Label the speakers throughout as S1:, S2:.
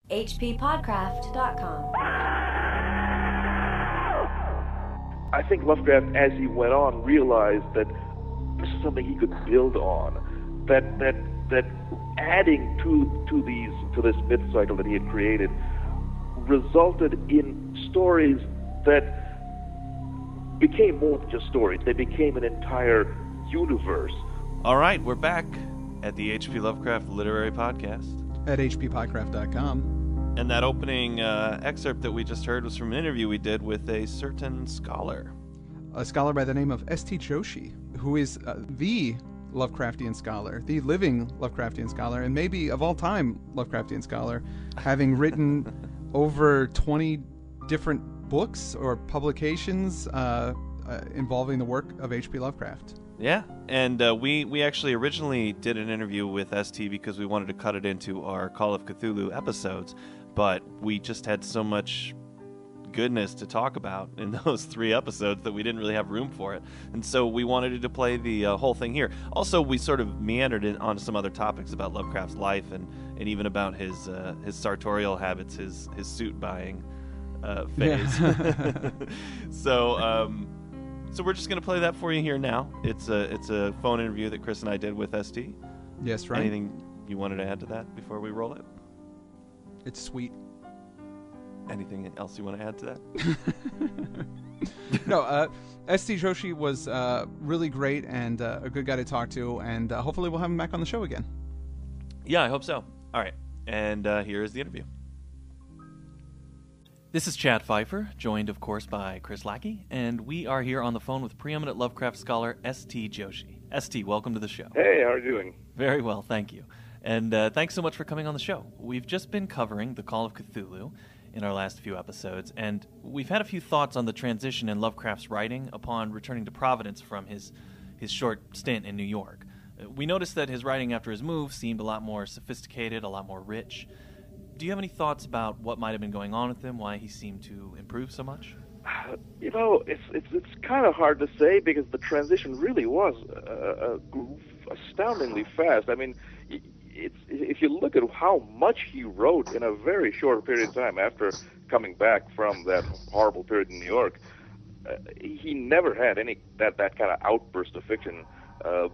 S1: HPPodcraft.com.
S2: I think Lovecraft, as he went on, realized that this is something he could build on. That adding to this myth cycle that he had created resulted in stories that became more than just stories. They became an entire universe.
S3: All right, we're back at the HP Lovecraft Literary Podcast
S4: at HPPodcraft.com.
S3: And that opening excerpt that we just heard was from an interview we did with a certain scholar.
S4: A scholar by the name of S.T. Joshi, who is the Lovecraftian scholar, the living Lovecraftian scholar, and maybe of all time Lovecraftian scholar, having written over 20 different books or publications involving the work of H.P. Lovecraft.
S3: Yeah, and we actually originally did an interview with ST because we wanted to cut it into our Call of Cthulhu episodes, but we just had so much goodness to talk about in those 3 episodes that we didn't really have room for it. And so we wanted to play the whole thing here. Also, we sort of meandered onto some other topics about Lovecraft's life and even about his sartorial habits, his suit buying phase. Yeah. So we're just going to play that for you here now. It's a phone interview that Chris and I did with ST.
S4: Yes, right.
S3: Anything you wanted to add to that before we roll it?
S4: It's sweet.
S3: Anything else you want to add to that?
S4: No, S.T. Joshi was really great and a good guy to talk to, and hopefully we'll have him back on the show again.
S3: Yeah, I hope so. All right, and here is the interview. This is Chad Fifer, joined, of course, by Chris Lackey, and we are here on the phone with preeminent Lovecraft scholar S.T. Joshi. S.T., welcome to the show.
S2: Hey, how are you doing?
S3: Very well, thank you. And thanks so much for coming on the show. We've just been covering the Call of Cthulhu in our last few episodes, and we've had a few thoughts on the transition in Lovecraft's writing upon returning to Providence from his short stint in New York. We noticed that his writing after his move seemed a lot more sophisticated, a lot more rich. Do you have any thoughts about what might have been going on with him, why he seemed to improve so much?
S2: You know, it's kind of hard to say because the transition really was astoundingly fast. I mean, if you look at how much he wrote in a very short period of time after coming back from that horrible period in New York, he never had any that kind of outburst of fiction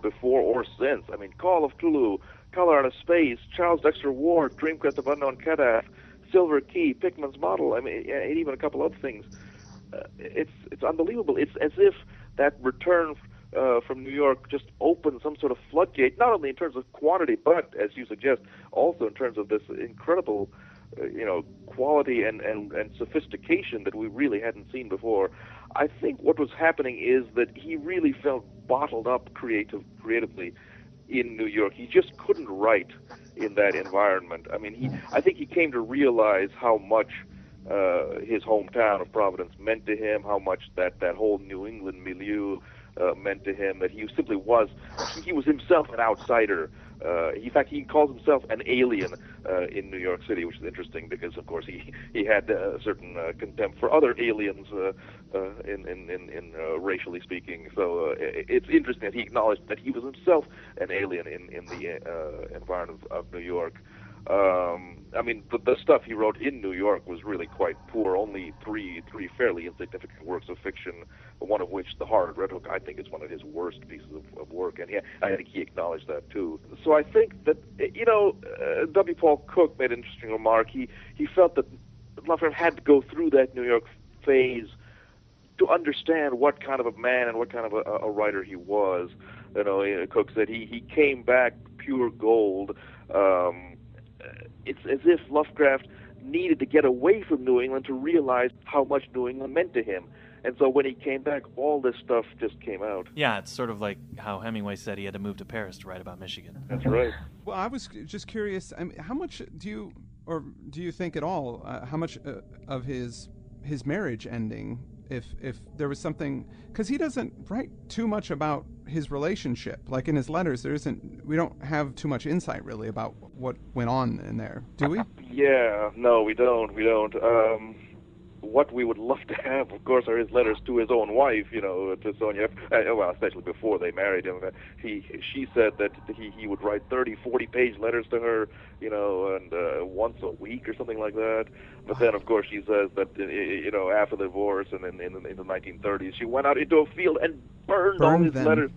S2: before or since. I mean, Call of Cthulhu, Color Out of Space, Charles Dexter Ward, Dreamcast of Unknown Kadaf, Silver Key, Pickman's Model, I mean, and even a couple other things. It's unbelievable. It's as if that return from New York just opened some sort of floodgate, not only in terms of quantity, but, as you suggest, also in terms of this incredible, quality and sophistication that we really hadn't seen before. I think what was happening is that he really felt bottled up creatively in New York. He just couldn't write in that environment. I mean, I think he came to realize how much his hometown of Providence meant to him, how much that whole New England milieu meant to him, that he simply was himself an outsider. In fact, he calls himself an alien in New York City, which is interesting because, of course, he had a certain contempt for other aliens in racially speaking. So it's interesting that he acknowledged that he was himself an alien in the environment of New York. I mean, the stuff he wrote in New York was really quite poor. Only three fairly insignificant works of fiction, one of which, The Horrid, I think is one of his worst pieces of work, and I think he acknowledged that too. So I think that, W. Paul Cook made an interesting remark. He felt that Lovecraft had to go through that New York phase to understand what kind of a man and what kind of a writer he was. Cook said he came back pure gold. It's as if Lovecraft needed to get away from New England to realize how much New England meant to him. And so when he came back, all this stuff just came out.
S3: Yeah, it's sort of like how Hemingway said he had to move to Paris to write about Michigan.
S2: That's right.
S4: Well, I was just curious, how much do you think at all, how much of his marriage ending, if there was something, because he doesn't write too much about his relationship. Like in his letters, we don't have too much insight really about what went on in there, do we?
S2: Yeah, no, we don't. what we would love to have, of course, are his letters to his own wife, to Sonia. Well, especially before they married him. She said that he would write 30, 40-page letters to her, and once a week or something like that. But then, of course, she says that, after the divorce and in the 1930s, she went out into a field and burned all his
S4: them.
S2: letters.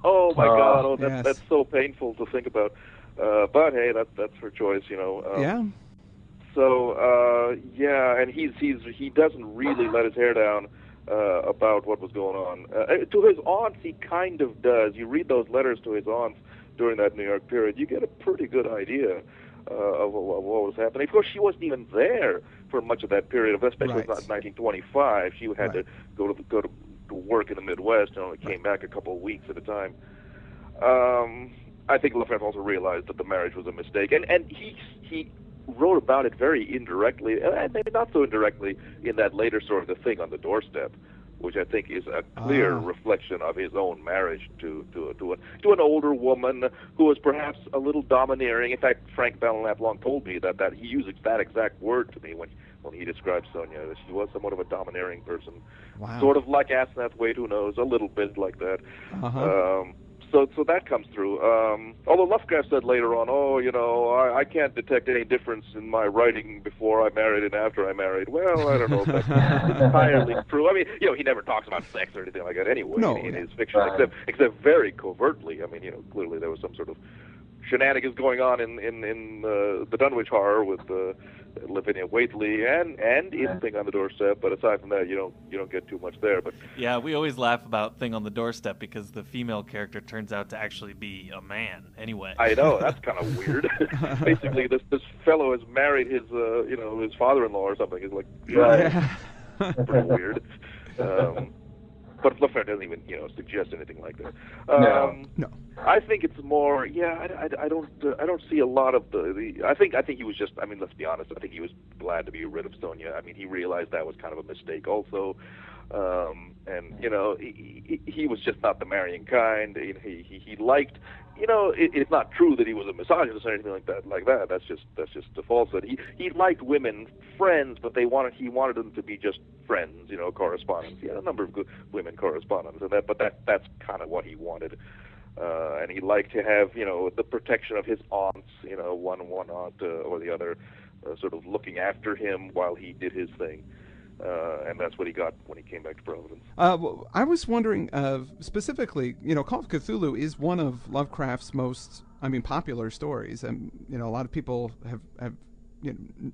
S2: Oh, my God.
S4: Yes.
S2: That's so painful to think about. But, hey, that's her choice,
S4: Yeah.
S2: So, and he doesn't really let his hair down about what was going on. To his aunts, he kind of does. You read those letters to his aunts during that New York period, you get a pretty good idea of what was happening. Of course, she wasn't even there for much of that period, especially
S4: Right.
S2: not 1925. She had
S4: Right.
S2: to go to work in the Midwest and only came back a couple of weeks at a time. I think Lovecraft also realized that the marriage was a mistake, and he wrote about it very indirectly, and maybe not so indirectly, in that later story, The Thing on the Doorstep, which I think is a clear reflection of his own marriage to an older woman who was perhaps a little domineering. In fact, Frank Belknap long told me that he used that exact word to me when he described Sonia, that she was somewhat of a domineering person.
S4: Wow.
S2: Sort of like Asenath Waite, who knows, a little bit like that. So that comes through. Although Lovecraft said later on, I can't detect any difference in my writing before I married and after I married. Well, I don't know if that's entirely true. I mean, he never talks about sex or anything like that anyway in his fiction, except very covertly. I mean, clearly there was some sort of shenanigans going on in the Dunwich Horror with Lavinia Waitley and in Thing on the Doorstep. But aside from that, you don't get too much there. But
S3: yeah, we always laugh about Thing on the Doorstep because the female character turns out to actually be a man. Anyway,
S2: I know that's kind of weird. Basically, this fellow has married his his father-in-law or something. It's like pretty weird. But Lovecraft doesn't even suggest anything like that.
S4: No.
S2: I think it's more. I don't see a lot of the. I think he was just. I mean, let's be honest. I think he was glad to be rid of Sonia. I mean, he realized that was kind of a mistake also. And he was just not the marrying kind. He liked. It's not true that he was a misogynist or anything like that. That's just a falsehood. He liked women, friends, but he wanted them to be just friends, correspondents. He had a number of good women correspondents, but that's kind of what he wanted. And he liked to have, the protection of his aunts, one aunt or the other, sort of looking after him while he did his thing. And that's what he got when he came back to Providence.
S4: I was wondering, specifically, Call of Cthulhu is one of Lovecraft's most, popular stories, and a lot of people have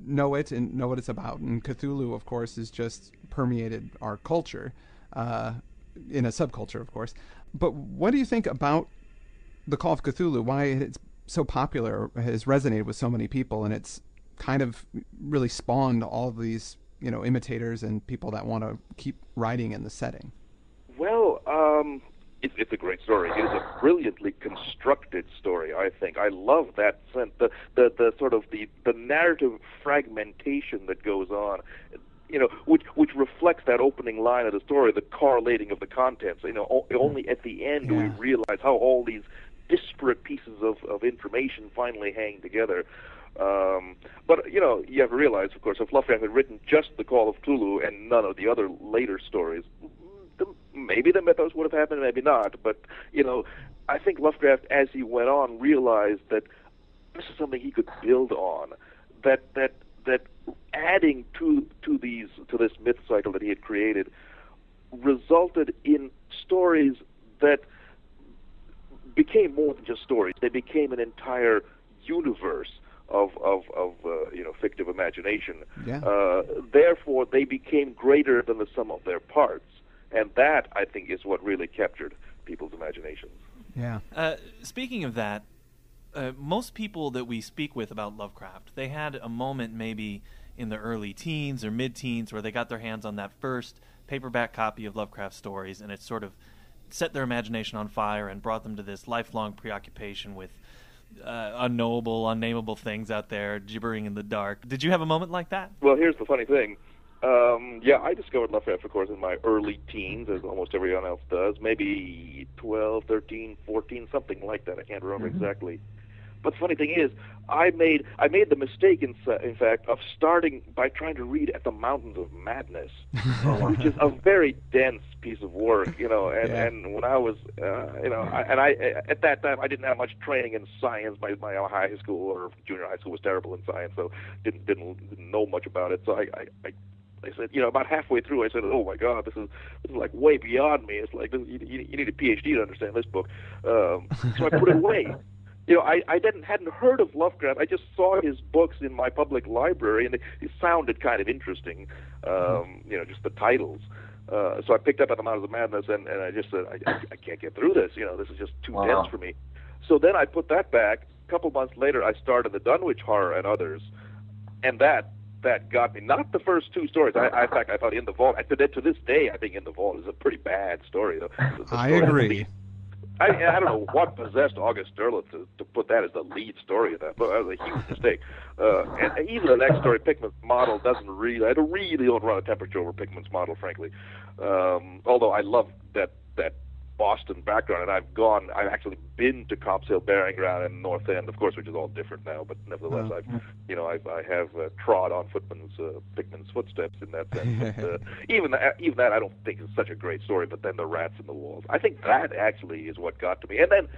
S4: know it and know what it's about. And Cthulhu, of course, has just permeated our culture, in a subculture, of course. But what do you think about the Call of Cthulhu? Why it's so popular, has resonated with so many people, and it's kind of really spawned all of these imitators and people that want to keep writing in the setting?
S2: Well, it's a great story. It is a brilliantly constructed story, I think. I love that sense, the sort of the narrative fragmentation that goes on, which reflects that opening line of the story, the correlating of the contents. Only at the end do we realize how all these disparate pieces of information finally hang together. But you have to realize, of course, if Lovecraft had written just the Call of Cthulhu and none of the other later stories, maybe the mythos would have happened, maybe not. But I think Lovecraft, as he went on, realized that this is something he could build on. That adding to this myth cycle that he had created resulted in stories that became more than just stories. They became an entire universe of fictive imagination. Therefore, they became greater than the sum of their parts, and that, I think, is what really captured people's imaginations.
S4: Yeah.
S3: Speaking of that, most people that we speak with about Lovecraft, they had a moment maybe in the early teens or mid-teens where they got their hands on that first paperback copy of Lovecraft stories, and it sort of set their imagination on fire and brought them to this lifelong preoccupation with unknowable, unnameable things out there gibbering in the dark. Did you have a moment like that?
S2: Well, here's the funny thing. I discovered Lovecraft, of course, in my early teens, as almost everyone else does. Maybe 12, 13, 14, something like that. I can't remember exactly. But the funny thing is, I made the mistake, in fact, of starting by trying to read At the Mountains of Madness, which is a very dense piece of work, and when I was, at that time I didn't have much training in science. My high school or junior high school was terrible in science, so didn't know much about it. So I said, about halfway through, I said, "Oh my God, this is like way beyond me. It's like you need a PhD to understand this book." So I put it away. I hadn't heard of Lovecraft. I just saw his books in my public library, and it sounded kind of interesting, just the titles. So I picked up At the Mountains of Madness, and I just said, I can't get through this. This is just too dense for me. So then I put that back. A couple months later, I started the Dunwich Horror and others, and that got me. Not the first two stories. In fact, I thought In the Vault. To this day, I think In the Vault is a pretty bad story.
S4: I agree.
S2: I don't know what possessed August Derleth to put that as the lead story of that book. That was a huge mistake. And even the next story, Pickman's Model, doesn't really. I really don't run a temperature over Pickman's Model, frankly. Although I love that Boston background, and I've actually been to Copp's Hill Burying Ground and North End, of course, which is all different now. But nevertheless, I have trod on Pickman's footsteps in that sense. But, even that, I don't think is such a great story. But then the rats in the walls, I think that actually is what got to me. And then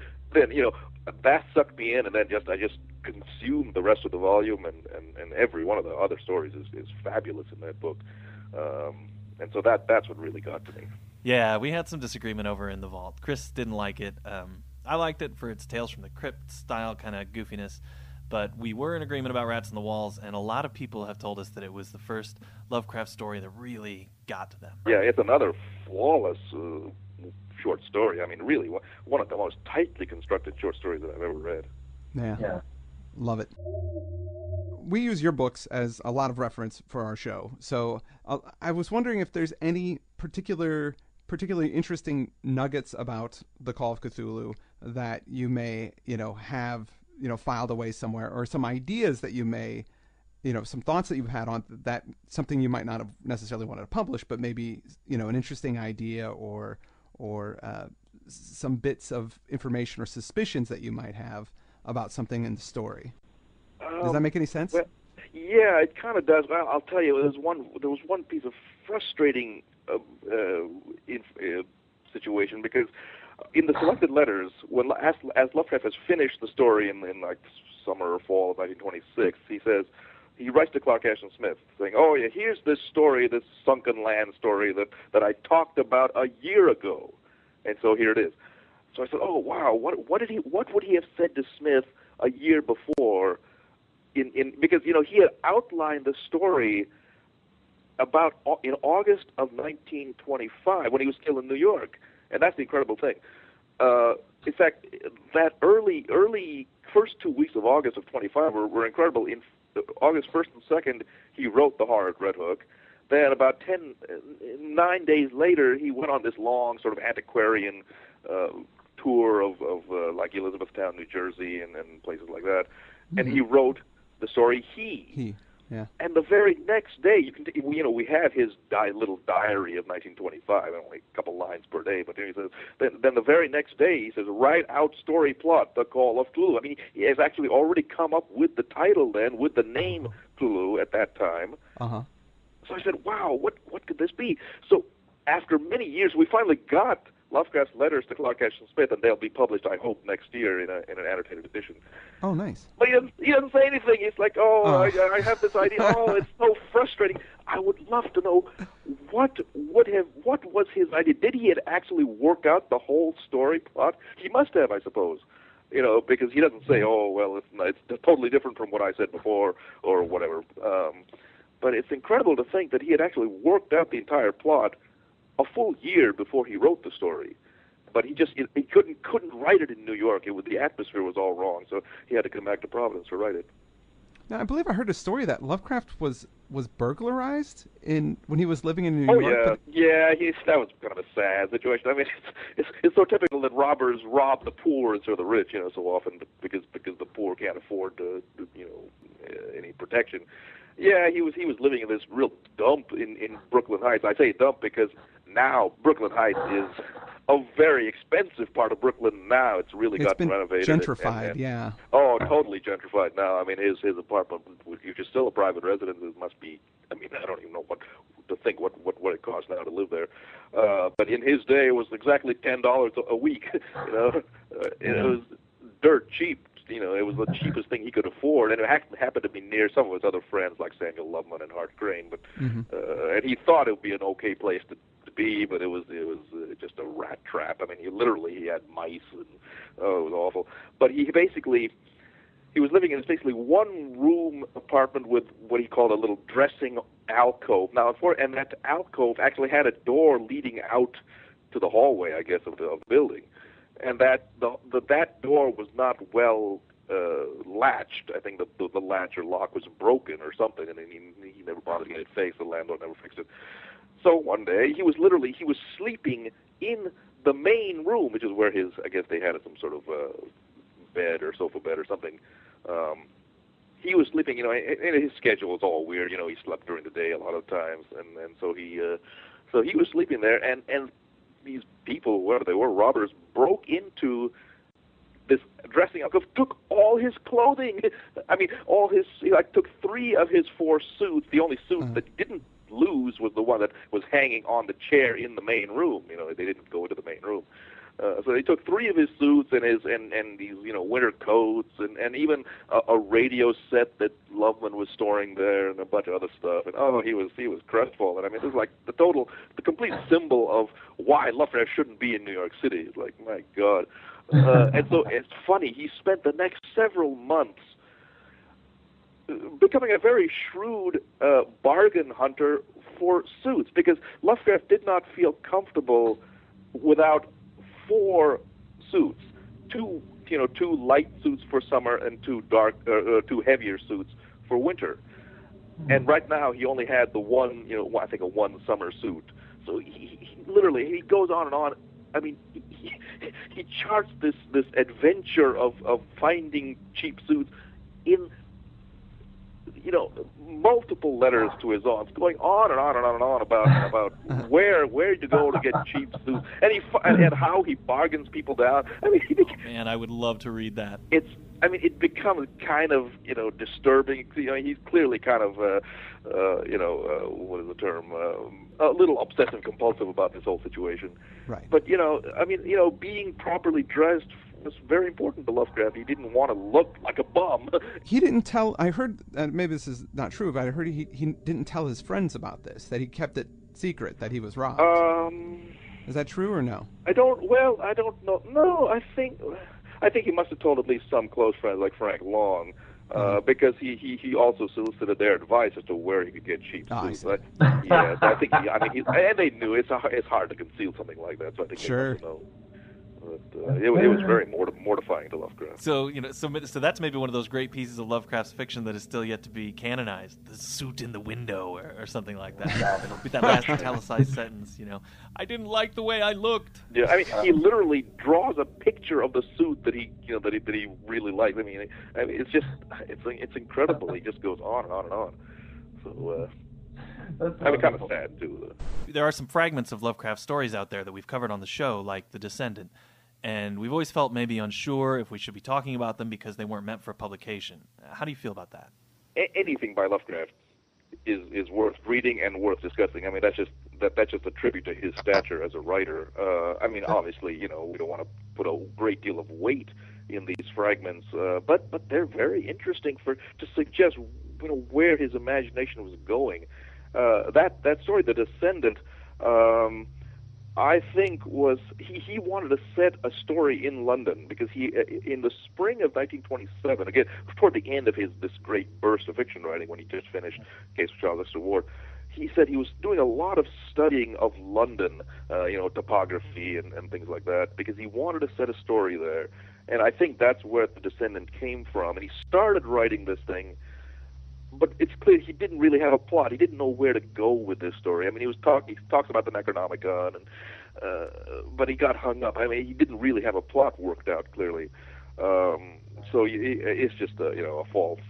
S2: that sucked me in, and then I just consumed the rest of the volume, and every one of the other stories is fabulous in that book. And so that's what really got to me.
S1: Yeah, we had some disagreement over In the Vault. Chris didn't like it. I liked it for its Tales from the Crypt style kind of goofiness, but we were in agreement about Rats in the Walls, and a lot of people have told us that it was the first Lovecraft story that really got to them.
S2: Yeah, it's another flawless short story. I mean, really, one of the most tightly constructed short stories that I've ever read.
S4: Yeah. Love it. We use your books as a lot of reference for our show, so I was wondering if there's any particularly interesting nuggets about the Call of Cthulhu that you may, have, filed away somewhere, or some ideas that you may, some thoughts that you've had on that, something you might not have necessarily wanted to publish, but maybe, an interesting idea or some bits of information or suspicions that you might have about something in the story. Does that make any sense?
S2: Well, yeah, it kind of does. Well, I'll tell you, there was one piece of frustrating situation, because in the selected letters, as Lovecraft has finished the story in like summer or fall of 1926, he writes to Clark Ashton Smith saying, "Oh yeah, here's this story, this sunken land story that I talked about a year ago," and so here it is. So I said, "Oh wow, what would he have said to Smith a year before?" Because he had outlined the story in August of 1925 when he was still in New York, and that's the incredible thing. In fact, that early first 2 weeks of August of 25 were incredible. In August 1st and 2nd, he wrote The Horrid Red Hook. Then about 9 days later, he went on this long sort of antiquarian tour of like Elizabethtown, New Jersey, and places like that, and he wrote the story He.
S4: Yeah.
S2: And the very next day, we have his little diary of 1925, only a couple lines per day, but he says, then the very next day, he says, "Write out story plot, The Call of Cthulhu." I mean, he has actually already come up with the title then, with the name Cthulhu at that time.
S4: Uh-huh.
S2: So I said, wow, what could this be? So after many years, we finally got Lovecraft's letters to Clark Ashton Smith, and they'll be published, I hope, next year in an annotated edition.
S4: Oh, nice.
S2: But he doesn't say anything. He's like, I have this idea. Oh, it's so frustrating. I would love to know what was his idea. Did he actually work out the whole story plot? He must have, I suppose. Because he doesn't say, "Oh, well, it's totally different from what I said before," or whatever. But it's incredible to think that he had actually worked out the entire plot a full year before he wrote the story. But he couldn't write it in New York. The atmosphere was all wrong, so he had to come back to Providence to write it.
S4: Now, I believe I heard a story that Lovecraft was burglarized when he was living in New York.
S2: Yeah, that was kind of a sad situation. I mean, it's so typical that robbers rob the poor instead of the rich, so often because the poor can't afford any protection. Yeah, he was living in this real dump in Brooklyn Heights. I say dump because now Brooklyn Heights is a very expensive part of Brooklyn now. It's really
S4: It's
S2: gotten
S4: been
S2: renovated.
S4: gentrified, yeah.
S2: Oh, totally gentrified now. I mean, his apartment, which is still a private residence, it must be. I mean, I don't even know what to think what it costs now to live there. But in his day, it was exactly $10 a week. It was dirt cheap. It was the cheapest thing he could afford, and it happened to be near some of his other friends like Samuel Loveman and Hart Crane. But and he thought it would be an okay place to be, but it was just a rat trap. I mean, he had mice, and it was awful. But he was living in basically one-room apartment with what he called a little dressing alcove. Now, and that alcove actually had a door leading out to the hallway, I guess, of the building. And that door was not well latched. I think the latch or lock was broken or something, and he never bothered to get it fixed. The landlord never fixed it. So one day he was sleeping in the main room, which is where I guess they had some sort of bed or sofa bed or something. He was sleeping, and his schedule was all weird. He slept during the day a lot of times, and so he was sleeping there, and these people, whoever they were, robbers, broke into this dressing alcove, took all his clothing. I mean, took 3 of his 4 suits. The only suit that didn't lose was the one that was hanging on the chair in the main room. They didn't go into the main room. So they took 3 of his suits and these winter coats and even a radio set that Loveman was storing there and a bunch of other stuff. And he was crestfallen. I mean, this is like the complete symbol of why Lovecraft shouldn't be in New York City. It's like, my God. And so it's funny. He spent the next several months becoming a very shrewd bargain hunter for suits, because Lovecraft did not feel comfortable without 4 suits, 2 light suits for summer and 2 heavier suits for winter. And right now he only had the one, I think a one summer suit. So he literally, he goes on and on. I mean, he charts this adventure of finding cheap suits in multiple letters to his aunts, going on and on and on and on about where to go to get cheap suits, and how he bargains people down. I mean,
S1: man, I would love to read that.
S2: It becomes kind of disturbing. He's clearly kind of what is the term? A little obsessive compulsive about this whole situation.
S4: Right.
S2: But being properly dressed was very important to Lovecraft. He didn't want to look like a bum.
S4: He didn't tell. I heard, maybe this is not true, but I heard he didn't tell his friends about this. That he kept it secret that he was robbed. Is that true or no?
S2: I don't know. No, I think he must have told at least some close friends like Frank Long, because he also solicited their advice as to where he could get cheap suits. So I think and they knew it's hard to conceal something like that. So I think they must have known. But it was very mortifying to Lovecraft.
S1: So so that's maybe one of those great pieces of Lovecraft's fiction that is still yet to be canonized. The suit in the window, or something like that. With that last italicized sentence, I didn't like the way I looked.
S2: Yeah, I mean, he literally draws a picture of the suit that he really likes. I mean, it's incredible. He just goes on and on and on. So. Kind of sad too.
S1: There are some fragments of Lovecraft stories out there that we've covered on the show, like The Descendant, and we've always felt maybe unsure if we should be talking about them because they weren't meant for publication. How do you feel about that?
S2: Anything by Lovecraft is worth reading and worth discussing. I mean, that's just a tribute to his stature as a writer. I mean, obviously, we don't want to put a great deal of weight in these fragments, but they're very interesting to suggest where his imagination was going. That story, The Descendant, I think was he wanted to set a story in London because he in the spring of 1927, again toward the end of this great burst of fiction writing when he just finished Case of Charles Dexter Ward, he said he was doing a lot of studying of London, topography and things like that, because he wanted to set a story there, and I think that's where The Descendant came from. And he started writing this thing. But it's clear he didn't really have a plot. He didn't know where to go with this story. I mean, he talks about the Necronomicon, but he got hung up. I mean, he didn't really have a plot worked out clearly. So it's just a false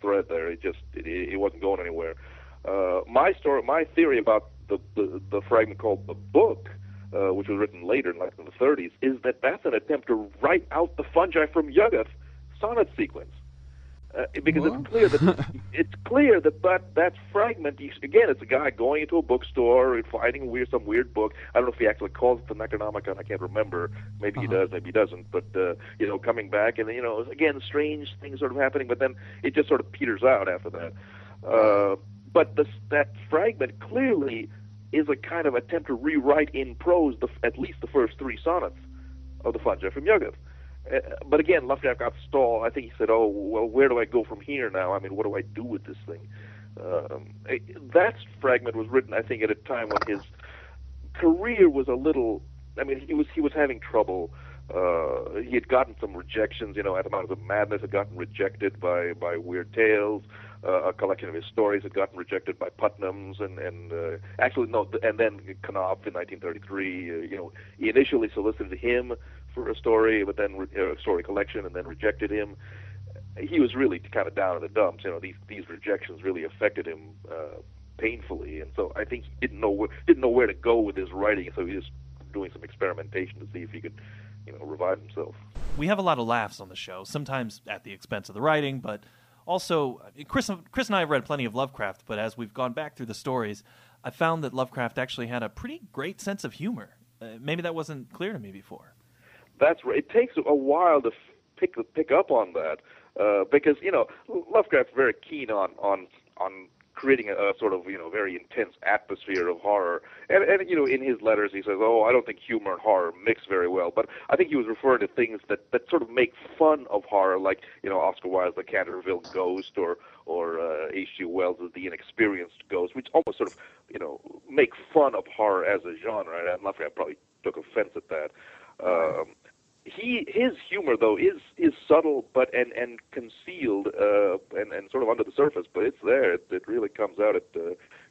S2: thread there. It wasn't going anywhere. My theory about the fragment called The Book which was written later, in the 30s, is that that's an attempt to write out the fungi from Yuggoth sonnet sequence. Because it's clear that fragment, again, it's a guy going into a bookstore and finding some weird book. I don't know if he actually calls it the Necronomicon. I can't remember. Maybe he does, maybe he doesn't. But coming back and again, strange things sort of happening. But then it just sort of peters out after that. But that fragment clearly is a kind of attempt to rewrite in prose at least the first 3 sonnets of the fungi from Yuggoth. But again, Lovecraft got stalled. I think he said, "Oh, well, where do I go from here now? I mean, what do I do with this thing?" That fragment was written, I think, at a time when his career was a little. I mean, he was having trouble. He had gotten some rejections. At the Mountains of Madness had gotten rejected by Weird Tales. A collection of his stories had gotten rejected by Putnam's, and then Knopf in 1933. He initially solicited him for a story, but then a story collection, and then rejected him. He was really kind of down in the dumps. These rejections really affected him painfully, and so I think he didn't know where to go with his writing. So he was doing some experimentation to see if he could, revive himself.
S1: We have a lot of laughs on the show, sometimes at the expense of the writing, but also Chris and I have read plenty of Lovecraft. But as we've gone back through the stories, I found that Lovecraft actually had a pretty great sense of humor. Maybe that wasn't clear to me before.
S2: That's right. It takes a while to pick up on that because Lovecraft's very keen on creating a sort of very intense atmosphere of horror, and in his letters he says, "Oh, I don't think humor and horror mix very well," but I think he was referring to things that sort of make fun of horror, like Oscar Wilde's The Canterville Ghost or H.G. Wells' The Inexperienced Ghost, which almost sort of make fun of horror as a genre, and Lovecraft probably took offense at that. His humor though is subtle but and concealed and sort of under the surface, but it's there. It really comes out at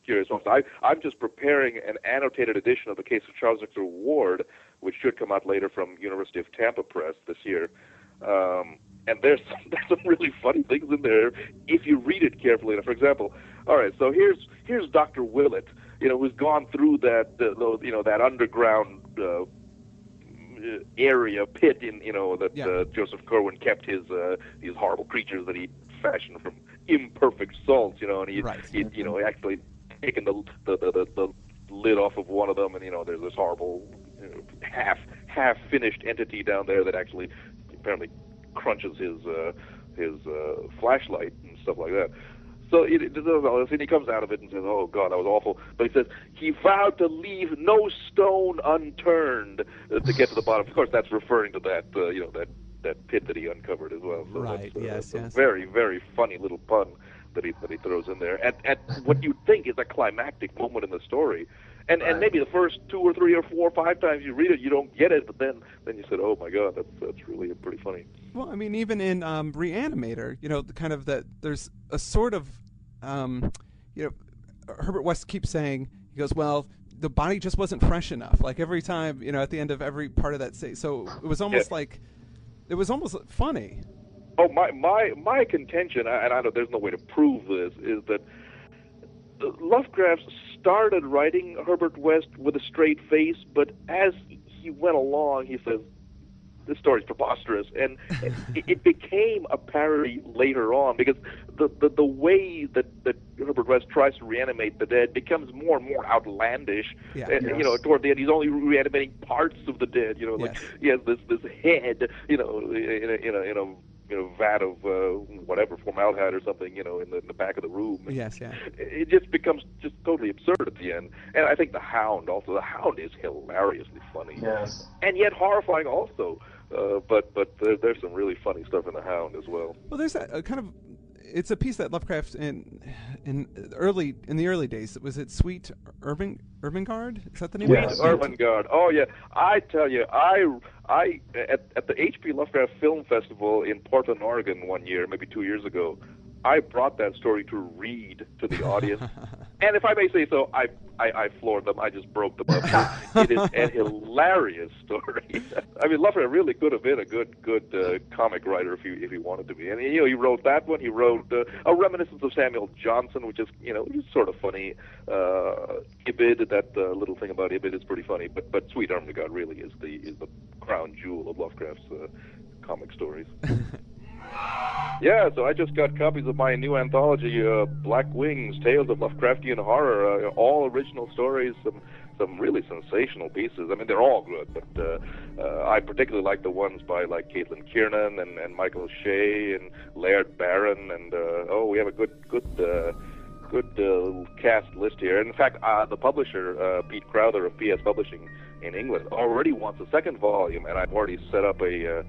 S2: curious moments. I'm just preparing an annotated edition of The Case of Charles Victor Ward, which should come out later from University of Tampa Press this year. And there's some really funny things in there if you read it carefully. For example, all right, so here's Dr. Willett, who's gone through that underground area pit in Joseph Corwin kept his these horrible creatures that he fashioned from imperfect salts, and he actually taken the lid off of one of them, and there's this horrible half finished entity down there that actually apparently crunches his flashlight and stuff like that. So he comes out of it and says, "Oh God, that was awful." But he says he vowed to leave no stone unturned to get to the bottom. Of course, that's referring to that that pit that he uncovered as well. So
S4: right.
S2: That's
S4: yes.
S2: a very, very funny little pun that he throws in there at what you think is a climactic moment in the story. And maybe the first 2 or 3 or 4 or 5 times you read it, you don't get it, but then you said, "Oh my God, that's really pretty funny."
S4: Well, I mean, even in Reanimator, kind of that there's a sort of, Herbert West keeps saying, he goes, "Well, the body just wasn't fresh enough." Like every time, at the end of every part of that, so it was almost like, it was almost funny.
S2: Oh, my contention, and I know there's no way to prove this, is that Lovecraft started writing Herbert West with a straight face, but as he went along, he says, "This story's preposterous," and it became a parody later on because the way that Herbert West tries to reanimate the dead becomes more and more outlandish.
S4: Yeah,
S2: and toward the end, he's only reanimating parts of the dead. Like he has this head, in a vat of whatever, formaldehyde or something, in the back of the room.
S4: Yes, yeah.
S2: It just becomes just totally absurd at the end. And I think the Hound is hilariously funny.
S5: Yes.
S2: And yet horrifying also. But there's some really funny stuff in the Hound as well.
S4: Well, there's that kind of, it's a piece that Lovecraft in the early days, was it Sweet Ermengarde? Is that the name of it?
S2: Ermengarde. Oh yeah, I tell you, I at the HP Lovecraft Film Festival in Portland, Oregon one year, maybe 2 years ago, I brought that story to read to the audience. And if I may say so, I floored them. I just broke them up. It is a hilarious story. I mean, Lovecraft really could have been a good comic writer if he wanted to be. And he wrote that one. He wrote a reminiscence of Samuel Johnson, which is just sort of funny. Ibid, that little thing about Ibid is pretty funny. But Sweet Ermengarde really is the crown jewel of Lovecraft's comic stories. Yeah, so I just got copies of my new anthology, Black Wings, Tales of Lovecraftian Horror, all original stories, some really sensational pieces. I mean, they're all good, but I particularly like the ones by, like, Caitlin Kiernan and Michael Shea and Laird Barron, and, we have a good cast list here. And in fact, the publisher, Pete Crowther of PS Publishing in England, already wants a second volume, and I've already set up a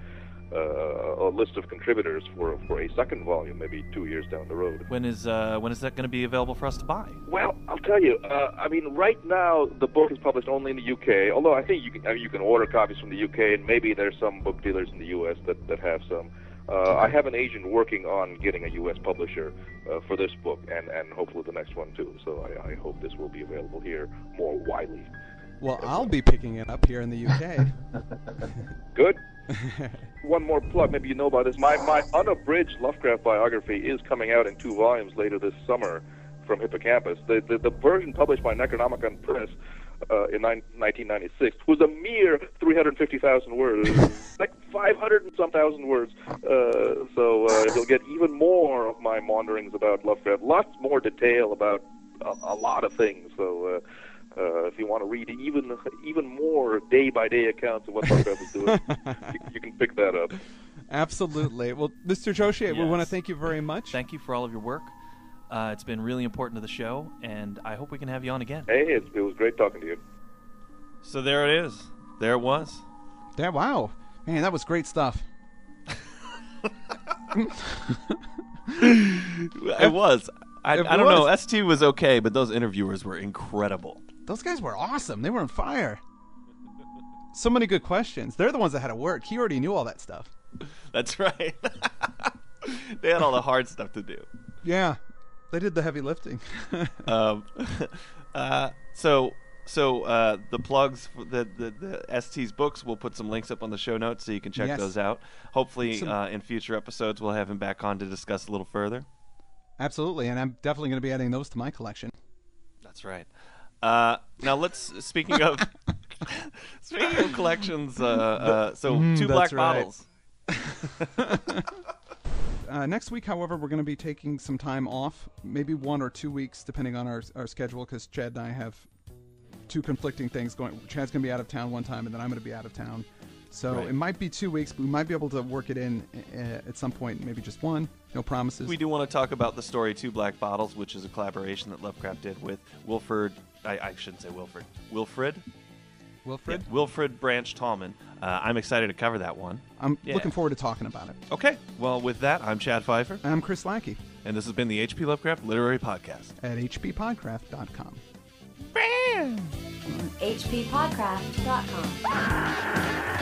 S2: list of contributors for a second volume, maybe 2 years down the road.
S1: When is that going to be available for us to buy?
S2: Well, I'll tell you. I mean, right now the book is published only in the UK. Although I think you can order copies from the UK, and maybe there's some book dealers in the US that have some. I have an agent working on getting a U.S. publisher for this book, and hopefully the next one too. So I hope this will be available here more widely.
S4: Well, I'll be picking it up here in the UK.
S2: Good. One more plug, maybe you know about this. My unabridged Lovecraft biography is coming out in 2 volumes later this summer from Hippocampus. The version published by Necronomicon Press in 1996 was a mere 350,000 words, like 500 and some thousand words. So you'll get even more of my maunderings about Lovecraft, lots more detail about a lot of things. So if you want to read even more day-by-day accounts of what Lovecraft is doing, you can pick that up.
S4: Absolutely. Well, Mr. Joshi,
S1: Yes.
S4: we want to thank you very much.
S1: Thank you for all of your work. It's been really important to the show, and I hope we can have you on again.
S2: Hey, it was great talking to you.
S3: So there it is. There it was.
S4: Yeah, wow. Man, that was great stuff.
S3: It was. I don't know. ST was okay, but those interviewers were incredible.
S4: Those guys were awesome. They were on fire. So many good questions. They're the ones that had to work. He already knew all that stuff.
S3: That's right. They had all the hard stuff to do.
S4: Yeah. They did the heavy lifting.
S3: So the plugs for the ST's books, we'll put some links up on the show notes so you can check those out. Hopefully in future episodes we'll have him back on to discuss a little further.
S4: Absolutely, and I'm definitely going to be adding those to my collection.
S3: That's right. Now speaking of collections, two black bottles.
S4: Next week, however, we're going to be taking some time off, maybe 1 or 2 weeks, depending on our schedule, because Chad and I have 2 conflicting things going. Chad's going to be out of town one time, and then I'm going to be out of town. So It might be 2 weeks, but we might be able to work it in at some point, maybe just 1. No promises.
S3: We do want to talk about the story Two Black Bottles, which is a collaboration that Lovecraft did with Wilfred. I shouldn't say Wilfred. Wilfred?
S4: Wilfred?
S3: Yeah, Wilfred Branch Tallman. I'm excited to cover that one.
S4: I'm looking forward to talking about it.
S3: Okay. Well, with that, I'm Chad Fifer.
S4: And I'm Chris Lackey.
S3: And this has been the HP Lovecraft Literary Podcast.
S4: At HPPodcraft.com.
S5: HPPodcraft.com.